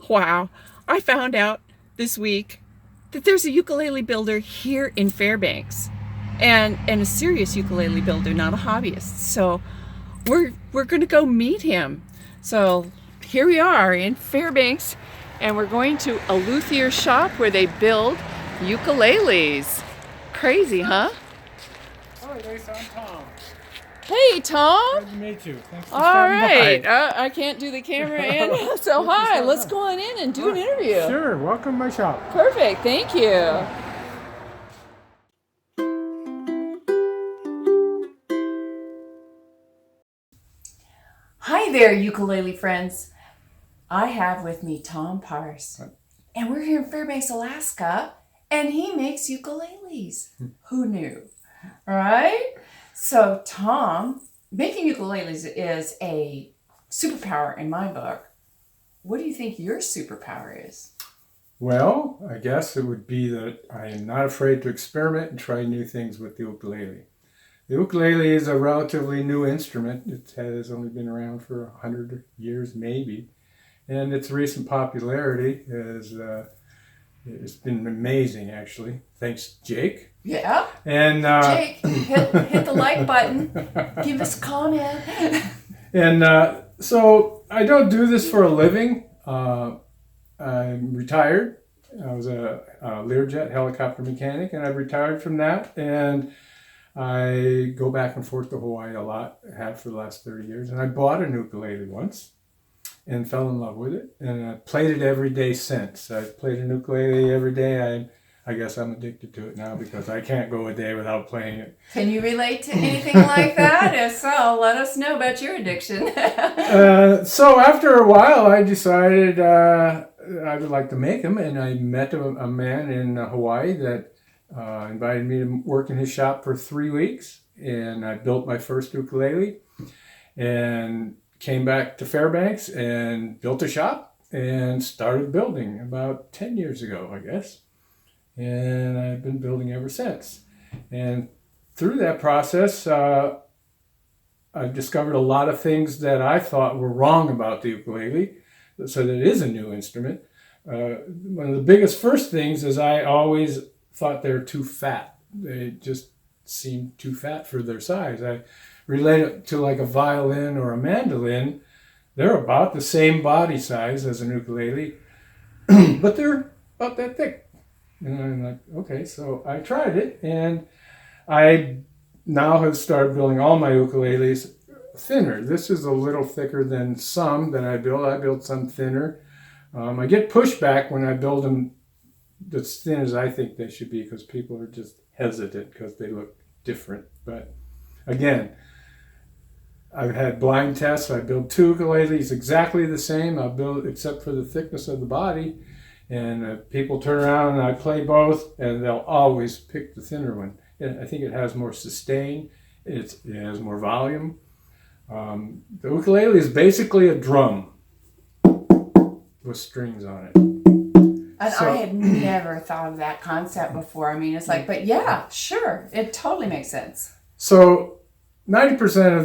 Wow, I found out this week that there's a ukulele builder here in Fairbanks, and a serious ukulele builder, not a hobbyist. So we're gonna go meet him. So here we are in Fairbanks, and we're going to a Luthier shop where they build ukuleles. Crazy, huh? Hi, Lisa, I'm Tom. Hey, Tom. Glad to meet you. Thanks for All stopping right. by. I can't do the camera in. So hi, let's go on in and do an interview. Sure, welcome to my shop. Perfect. Thank you. Hi there, ukulele friends. I have with me Tom Parse, and we're here in Fairbanks, Alaska, and he makes ukuleles. Who knew? All right? So Tom, making ukuleles is a superpower in my book. What do you think your superpower is? Well, I guess it would be that I am not afraid to experiment and try new things with the ukulele. The ukulele is a relatively new instrument. It has only been around for 100 years, maybe. And its recent popularity has it's been amazing, actually. Thanks, Jake. Yeah. And Jake, hit the like button. Give us a comment. And so I don't do this for a living. I'm retired. I was a Learjet helicopter mechanic, and I've retired from that. And I go back and forth to Hawaii a lot. I have for the last 30 years. And I bought an ukulele once and fell in love with it. And I played it every day since. I've played an ukulele every day. I guess I'm addicted to it now because I can't go a day without playing it. Can you relate to anything like that? If so, let us know about your addiction. So after a while, I decided I would like to make them, and I met a man in Hawaii that invited me to work in his shop for 3 weeks, and I built my first ukulele, and came back to Fairbanks and built a shop and started building about 10 years ago, I guess. And I've been building ever since. And through that process, I've discovered a lot of things that I thought were wrong about the ukulele, so that it is a new instrument. One of the biggest first things is I always thought they were too fat. They just seemed too fat for their size. I relate it to like a violin or a mandolin. They're about the same body size as an ukulele, but they're about that thick. And I'm like, okay, so I tried it, and I now have started building all my ukuleles thinner. This is a little thicker than some that I build. I build some thinner. I get pushback when I build them as thin as I think they should be because people are just hesitant because they look different. But again, I've had blind tests. I build two ukuleles exactly the same. I'll build except for the thickness of the body. And people turn around and I play both, and they'll always pick the thinner one. I think it has more sustain. It has more volume. The ukulele is basically a drum with strings on it. And I had never thought of that concept before. I mean, it's like, but yeah, sure, it totally makes sense. So 90%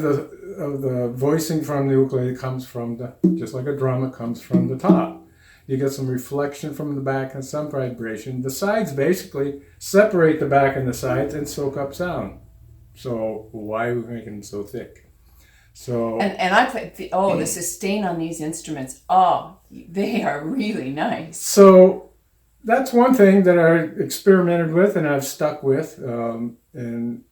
of the voicing from the ukulele comes from just like a drum, it comes from the top. You get some reflection from the back and some vibration. The sides basically separate the back and the sides and soak up sound. So why are we making them so thick? So and I put the sustain on these instruments. Oh, they are really nice. So that's one thing that I experimented with and I've stuck with, and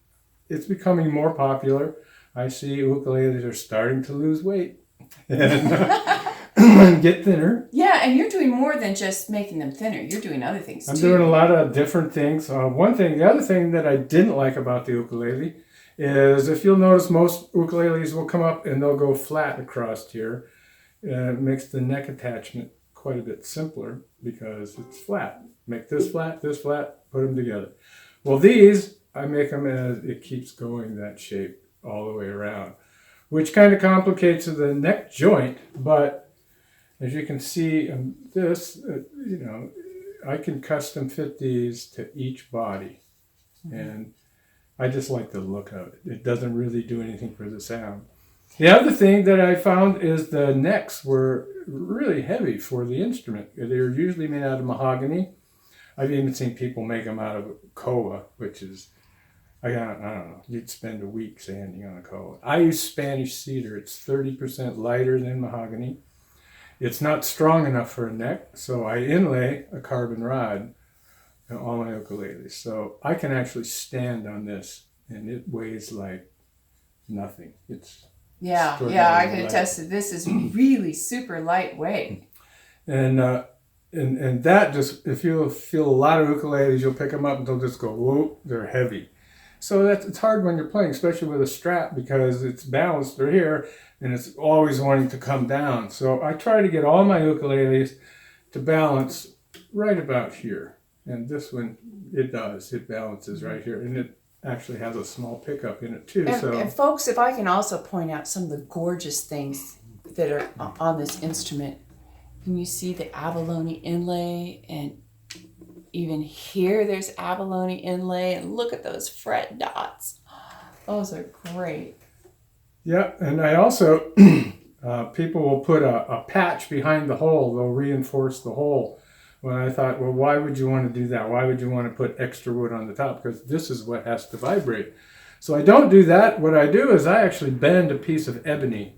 it's becoming more popular. I see ukuleles are starting to lose weight and get thinner. Yeah, and you're doing more than just making them thinner. You're doing other things too. I'm doing a lot of different things. The other thing that I didn't like about the ukulele is if you'll notice most ukuleles will come up and they'll go flat across here. It makes the neck attachment quite a bit simpler because it's flat. Make this flat, put them together. Well, these, I make them as it keeps going that shape all the way around, which kind of complicates the neck joint, but as you can see in this, I can custom fit these to each body. Mm-hmm. And I just like the look of it. It doesn't really do anything for the sound. The other thing that I found is the necks were really heavy for the instrument. They're usually made out of mahogany. I've even seen people make them out of koa, which is, I don't know, you'd spend a week sanding on a koa. I use Spanish cedar. It's 30% lighter than mahogany. It's not strong enough for a neck, so I inlay a carbon rod on all my ukuleles. So I can actually stand on this, and it weighs like nothing. It's Yeah, I can attest that this is really super lightweight. And that just, if you feel a lot of ukuleles, you'll pick them up and they'll just go, whoa, they're heavy. So it's hard when you're playing, especially with a strap, because it's balanced right here and it's always wanting to come down. So I try to get all my ukuleles to balance right about here. And this one, it does. It balances right here. And it actually has a small pickup in it too. And folks, if I can also point out some of the gorgeous things that are on this instrument. Can you see the abalone inlay? And even here there's abalone inlay. And look at those fret dots. Those are great. Yeah, and I also, people will put a patch behind the hole. They'll reinforce the hole. When I thought, well, why would you want to do that? Why would you want to put extra wood on the top? Because this is what has to vibrate. So I don't do that. What I do is I actually bend a piece of ebony.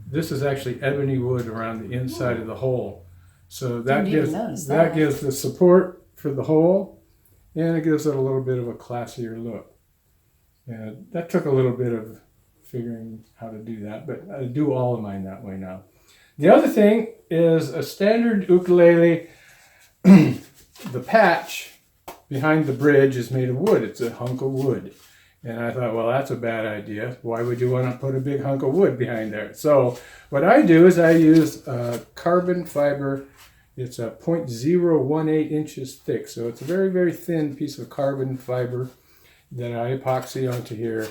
This is actually ebony wood around the inside of the hole. So that gives the support for the hole, and it gives it a little bit of a classier look. And that took a little bit of figuring how to do that, but I do all of mine that way now. The other thing is a standard ukulele, the patch behind the bridge is made of wood. It's a hunk of wood. And I thought, well, that's a bad idea. Why would you want to put a big hunk of wood behind there? So what I do is I use carbon fiber. It's a 0.018 inches thick. So it's a very, very thin piece of carbon fiber that I epoxy onto here.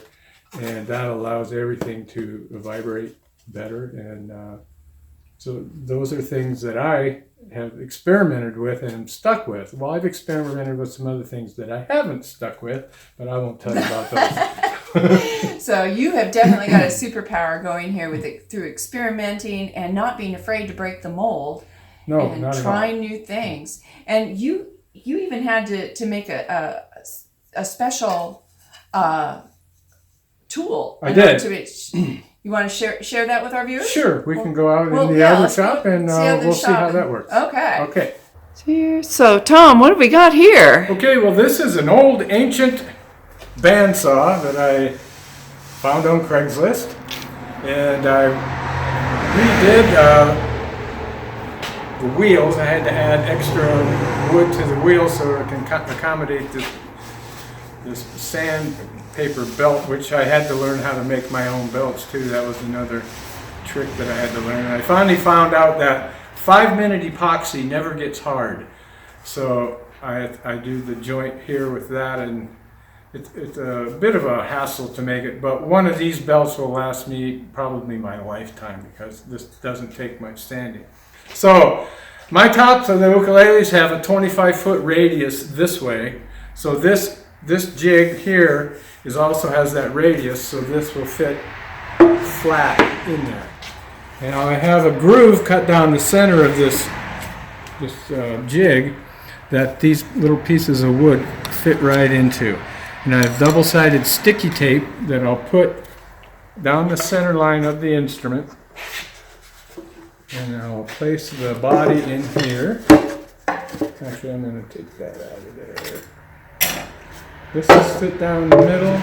And that allows everything to vibrate better. And so those are things that I have experimented with and am stuck with. Well, I've experimented with some other things that I haven't stuck with, but I won't tell you about those. So you have definitely got a superpower going here with it through experimenting and not being afraid to break the mold. No, and not trying new things. And you even had to make a special tool. I did. You want to share that with our viewers? Sure, we can go out in the other shop and we'll see how that works. Okay. Okay. So, Tom, what have we got here? Okay, well, this is an old ancient bandsaw that I found on Craigslist, and I redid the wheels. I had to add extra wood to the wheels so it can accommodate this sandpaper belt, which I had to learn how to make my own belts too. That was another trick that I had to learn. And I finally found out that 5-minute epoxy never gets hard. So I do the joint here with that, and it's a bit of a hassle to make it, but one of these belts will last me probably my lifetime because this doesn't take much sanding. So my tops of the ukuleles have a 25-foot radius this way. So this jig here also has that radius, so this will fit flat in there. And I have a groove cut down the center of this jig that these little pieces of wood fit right into. And I have double-sided sticky tape that I'll put down the center line of the instrument. And I'll place the body in here. Actually, I'm going to take that out of there. This will fit down in the middle,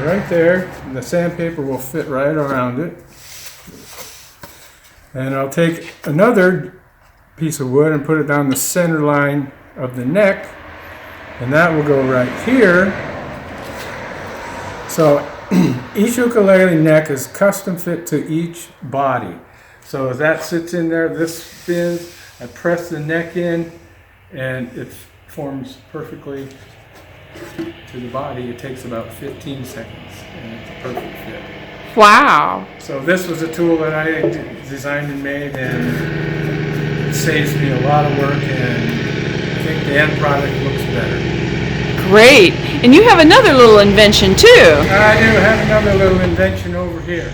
right there, and the sandpaper will fit right around it. And I'll take another piece of wood and put it down the center line of the neck, and that will go right here. So each ukulele neck is custom fit to each body. So as that sits in there, this spins, I press the neck in, and it forms perfectly to the body. It takes about 15 seconds, and it's a perfect fit. Wow. So this was a tool that I designed and made, and it saves me a lot of work, and I think the end product looks better. Great. And you have another little invention too. I do have another little invention over here.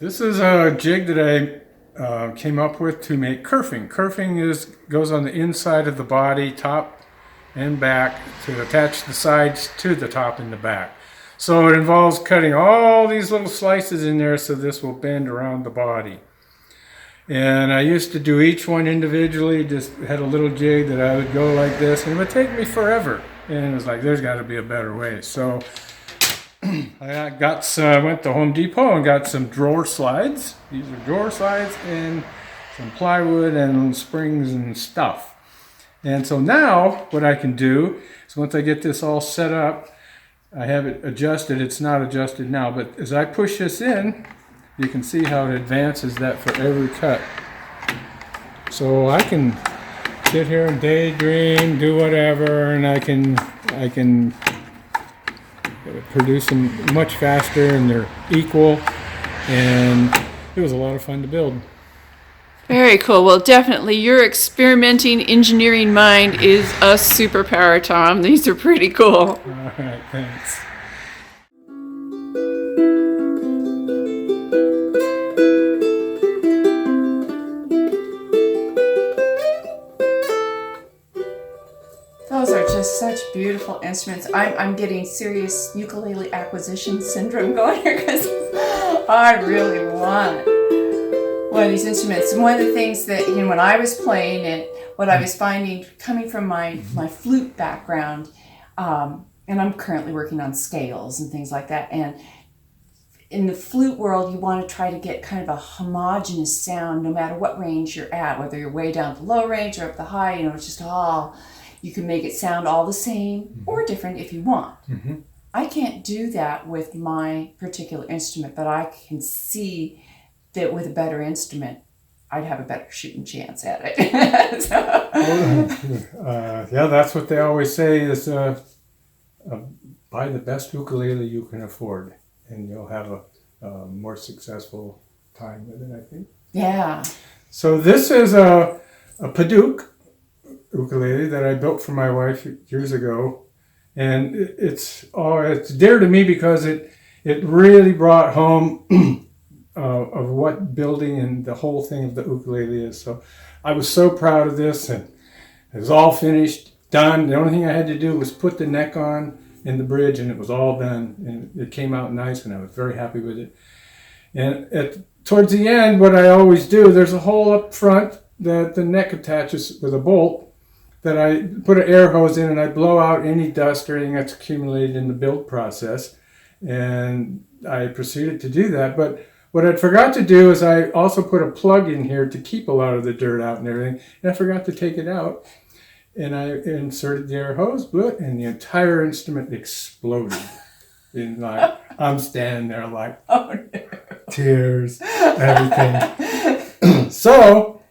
This is a jig that I came up with to make kerfing. Kerfing goes on the inside of the body, top and back, to attach the sides to the top and the back. So it involves cutting all these little slices in there so this will bend around the body. And I used to do each one individually, just had a little jig that I would go like this, and it would take me forever. And it was like, there's got to be a better way. So I went to Home Depot and got some drawer slides. These are drawer slides and some plywood and springs and stuff. And so now what I can do is once I get this all set up, I have it adjusted. It's not adjusted now, but as I push this in, you can see how it advances that for every cut. So I can sit here and daydream, do whatever, and I can produce them much faster, and they're equal, and it was a lot of fun to build. Very cool. Well, definitely your experimenting engineering mind is a superpower, Tom. These are pretty cool. All right, thanks. Those are just such beautiful instruments. I'm getting serious ukulele acquisition syndrome going here because I really want one of these instruments. And one of the things that, when I was playing it, what I was finding coming from my flute background, and I'm currently working on scales and things like that, and in the flute world, you want to try to get kind of a homogeneous sound no matter what range you're at, whether you're way down at the low range or up the high, it's just all, you can make it sound all the same or different if you want. Mm-hmm. I can't do that with my particular instrument, but I can see that with a better instrument, I'd have a better shooting chance at it. Yeah, that's what they always say is buy the best ukulele you can afford, and you'll have a more successful time with it, I think. Yeah. So this is a Padauk ukulele that I built for my wife years ago, and it's dear to me because it really brought home of what building and the whole thing of the ukulele is. So I was so proud of this, and it was all finished, done. The only thing I had to do was put the neck on in the bridge, and it was all done, and it came out nice, and I was very happy with it. And towards the end, what I always do, there's a hole up front that the neck attaches with a bolt that I put an air hose in, and I blow out any dust or anything that's accumulated in the build process. And I proceeded to do that. But what I forgot to do is I also put a plug in here to keep a lot of the dirt out and everything. And I forgot to take it out. And I inserted the air hose, and the entire instrument exploded. And I'm standing there like, Oh, no. Tears, everything. So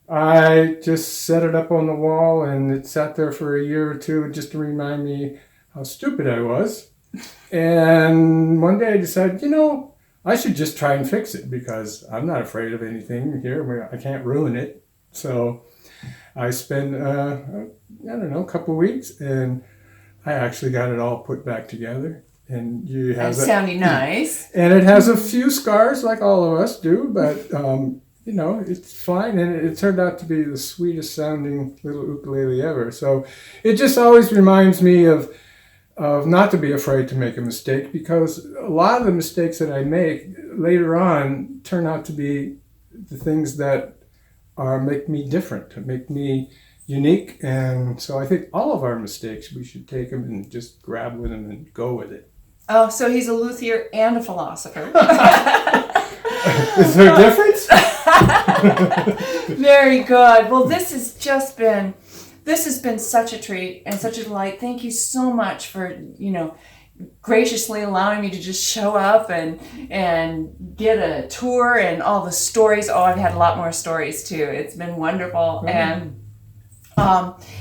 I just set it up on the wall, and it sat there for a year or two just to remind me how stupid I was. And one day I decided, I should just try and fix it because I'm not afraid of anything here. I can't ruin it. So I spent, a couple of weeks, and I actually got it all put back together. And you have It's sounding nice. And it has a few scars like all of us do, but, it's fine. And it turned out to be the sweetest sounding little ukulele ever. So it just always reminds me of not to be afraid to make a mistake, because a lot of the mistakes that I make later on turn out to be the things that make me different, make me unique. And so I think all of our mistakes, we should take them and just grab with them and go with it. Oh, so he's a luthier and a philosopher. Is there a difference? Very good. Well, this has been such a treat and such a delight. Thank you so much for, graciously allowing me to just show up and get a tour and all the stories. Oh, I've had a lot more stories too. It's been wonderful. Mm-hmm. And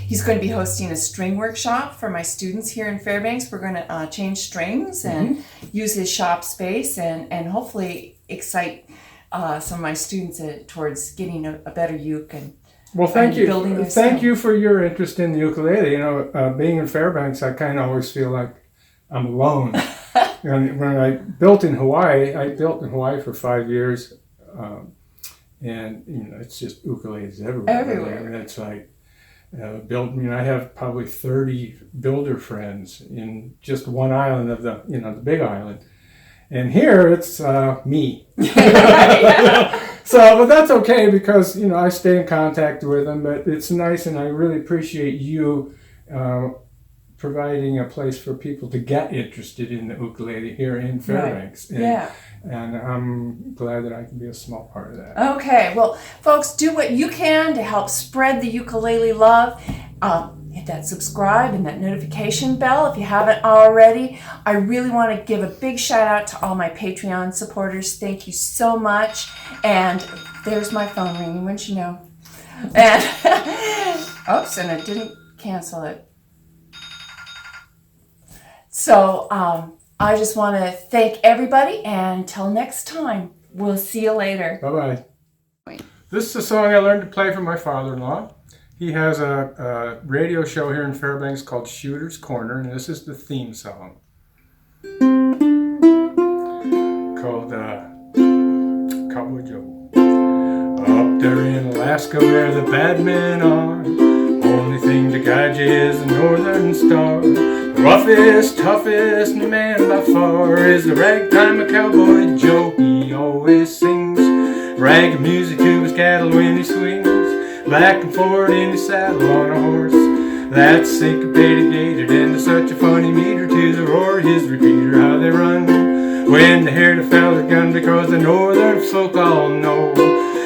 he's going to be hosting a string workshop for my students here in Fairbanks. We're going to change strings and use his shop space and hopefully excite some of my students towards getting a better uke and well, thank you. building their Thank skill. you for your interest in the ukulele. Being in Fairbanks, I kind of always feel like I'm alone. And when I built in Hawaii, for 5 years, and it's just ukuleles everywhere. Everywhere. And it's like I have probably 30 builder friends in just one island of the the big island, and here it's me. So, but that's okay because I stay in contact with them. But it's nice, and I really appreciate you providing a place for people to get interested in the ukulele here in Fairbanks. Right. And I'm glad that I can be a small part of that. Okay, well, folks, do what you can to help spread the ukulele love. Hit that subscribe and that notification bell if you haven't already. I really want to give a big shout out to all my Patreon supporters. Thank you so much. And there's my phone ringing, wouldn't you know? And oops, and I didn't cancel it. So I just want to thank everybody, and until next time, we'll see you later. Bye-bye. Wait. This is a song I learned to play from my father-in-law. He has a radio show here in Fairbanks called Shooter's Corner, and this is the theme song called Cowboy Joe. Up there in Alaska where the bad men are, only thing to guide you is the northern star. The roughest, toughest man by far is the ragtime cowboy Joe. He always sings rag music to his cattle when he swings back and forth in his saddle on a horse that's syncopated, gated into such a funny meter to the roar of his repeater. How they run when they hear the feller gun, because the northern folk all know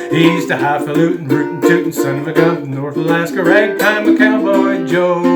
he's the highfalutin, rootin' tootin' son of a gun from North Alaska, ragtime cowboy Joe.